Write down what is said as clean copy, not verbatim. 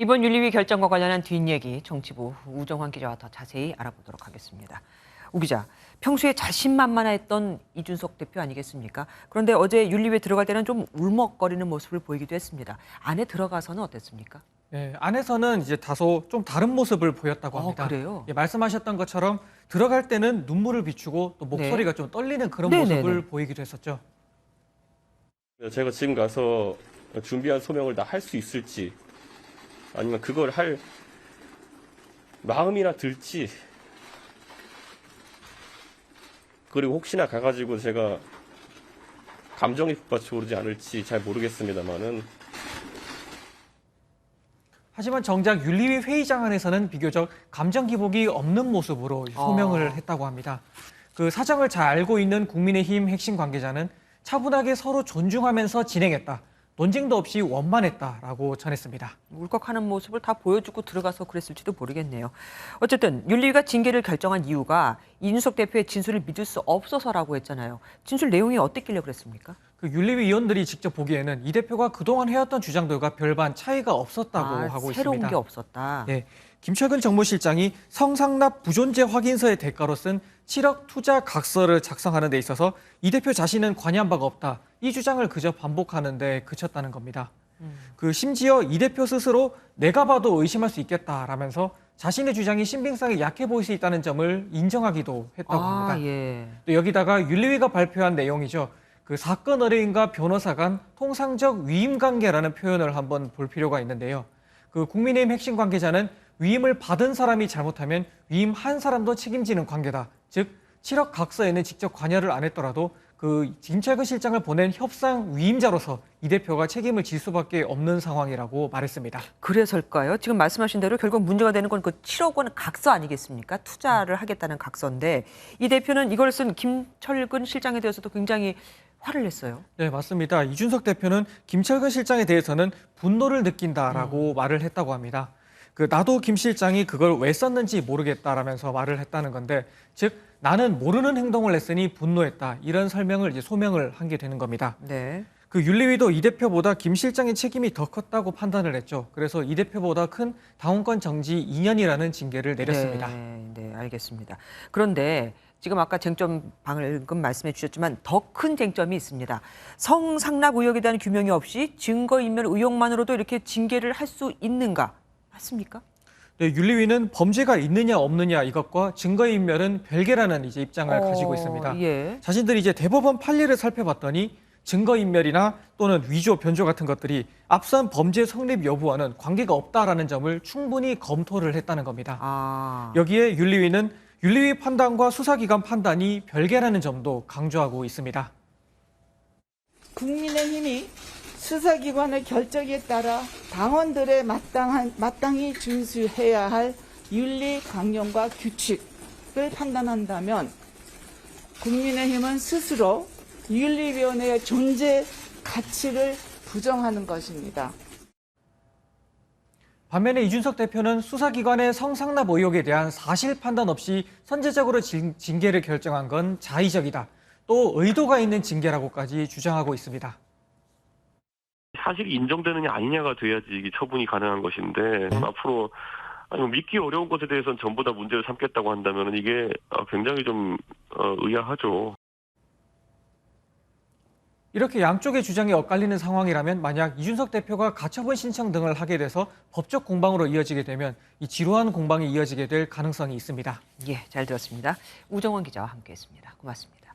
이번 윤리위 결정과 관련한 뒷얘기 정치부 우정환 기자와 더 자세히 알아보도록 하겠습니다. 우 기자, 평소에 자신만만했던 이준석 대표 아니겠습니까? 그런데 어제 윤리위에 들어갈 때는 좀 울먹거리는 모습을 보이기도 했습니다. 안에 들어가서는 어땠습니까? 네, 안에서는 이제 다소 좀 다른 모습을 보였다고 합니다. 그래요? 예, 말씀하셨던 것처럼 들어갈 때는 눈물을 비추고 또 목소리가 좀 떨리는 그런 모습을 보이기도 했었죠. 제가 지금 가서 준비한 소명을 다 할 수 있을지, 아니면 그걸 할 마음이나 들지, 그리고 혹시나 가가지고 제가 감정이 북받쳐 오르지 않을지 잘 모르겠습니다만은. 하지만 정작 윤리위 회의장 안에서는 비교적 감정 기복이 없는 모습으로 소명을 했다고 합니다. 그 사정을 잘 알고 있는 국민의힘 핵심 관계자는 차분하게 서로 존중하면서 진행했다. 논쟁도 없이 원만했다라고 전했습니다. 울컥하는 모습을 다 보여주고 들어가서 그랬을지도 모르겠네요. 어쨌든 윤리위가 징계를 결정한 이유가 이준석 대표의 진술을 믿을 수 없어서라고 했잖아요. 진술 내용이 어땠길래 그랬습니까? 그 윤리위 위원들이 직접 보기에는 이 대표가 그동안 해왔던 주장들과 별반 차이가 없었다고 하고 새로운 있습니다. 게 없었다. 네, 김철근 정무실장이 성상납 부존재 확인서의 대가로 쓴 7억 투자 각서를 작성하는 데 있어서 이 대표 자신은 관여한 바가 없다. 이 주장을 그저 반복하는 데 그쳤다는 겁니다. 그 심지어 이 대표 스스로 내가 봐도 의심할 수 있겠다라면서 자신의 주장이 신빙성이 약해 보일 수 있다는 점을 인정하기도 했다고 합니다. 예. 또 여기다가 윤리위가 발표한 내용이죠. 그 사건 의뢰인과 변호사 간 통상적 위임 관계라는 표현을 한번 볼 필요가 있는데요. 그 국민의힘 핵심 관계자는 위임을 받은 사람이 잘못하면 위임한 사람도 책임지는 관계다. 즉 7억 각서에는 직접 관여를 안 했더라도 그 김철근 실장을 보낸 협상 위임자로서 이 대표가 책임을 질 수밖에 없는 상황이라고 말했습니다. 그래서일까요? 지금 말씀하신 대로 결국 문제가 되는 건 그 7억 원 각서 아니겠습니까? 투자를 하겠다는 각서인데 이 대표는 이걸 쓴 김철근 실장에 대해서도 굉장히 화를 냈어요. 네, 맞습니다. 이준석 대표는 김철근 실장에 대해서는 분노를 느낀다라고 말을 했다고 합니다. 그 나도 김 실장이 그걸 왜 썼는지 모르겠다라면서 말을 했다는 건데, 즉 나는 모르는 행동을 했으니 분노했다. 이런 설명을 이제 소명을 한 게 되는 겁니다. 네. 그 윤리위도 이 대표보다 김 실장의 책임이 더 컸다고 판단을 했죠. 그래서 이 대표보다 큰 당원권 정지 2년이라는 징계를 내렸습니다. 네, 알겠습니다. 그런데 지금 아까 쟁점 방금 말씀해 주셨지만 더 큰 쟁점이 있습니다. 성상납 의혹에 대한 규명이 없이 증거인멸 의혹만으로도 이렇게 징계를 할 수 있는가? 맞습니까? 네, 윤리위는 범죄가 있느냐 없느냐 이것과 증거인멸은 별개라는 이제 입장을 가지고 있습니다. 예. 자신들이 이제 대법원 판례를 살펴봤더니 증거인멸이나 또는 위조, 변조 같은 것들이 앞선 범죄 성립 여부와는 관계가 없다라는 점을 충분히 검토를 했다는 겁니다. 여기에 윤리위는 윤리위 판단과 수사기관 판단이 별개라는 점도 강조하고 있습니다. 국민의힘이 수사기관의 결정에 따라 당원들의 마땅히 준수해야 할 윤리 강령과 규칙을 판단한다면 국민의힘은 스스로 윤리위원회의 존재 가치를 부정하는 것입니다. 반면에 이준석 대표는 수사기관의 성상납 의혹에 대한 사실 판단 없이 선제적으로 징계를 결정한 건 자의적이다. 또 의도가 있는 징계라고까지 주장하고 있습니다. 사실이 인정되느냐 아니냐가 돼야지 이게 처분이 가능한 것인데, 앞으로 믿기 어려운 것에 대해서는 전부 다 문제를 삼겠다고 한다면 이게 굉장히 좀 의아하죠. 이렇게 양쪽의 주장이 엇갈리는 상황이라면 만약 이준석 대표가 가처분 신청 등을 하게 돼서 법적 공방으로 이어지게 되면 이 지루한 공방이 이어지게 될 가능성이 있습니다. 예, 잘 들었습니다. 우정환 기자와 함께했습니다. 고맙습니다.